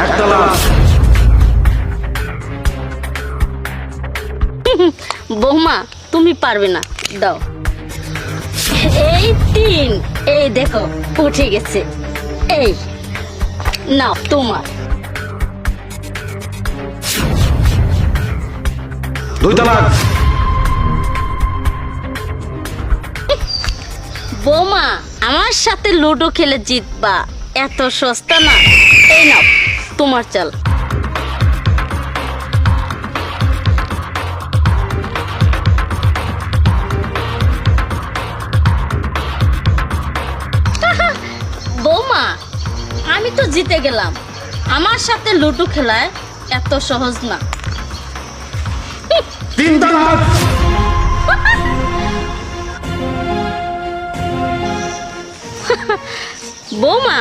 এক তালাক। বৌমা তুমি পারবে না, দাও। এই 3, এই দেখো উঠে গেছে। এই নাও তোমার। 2 তালাক। বৌমা আমার সাথে লুডো খেলে জিতবা, এত সস্তা না। এই নাও তোমার চাল। বৌমা আমি তো জিতে গেলাম, আমার সাথে লুডো খেলায় এত সহজ না। 3 তালাক। বৌমা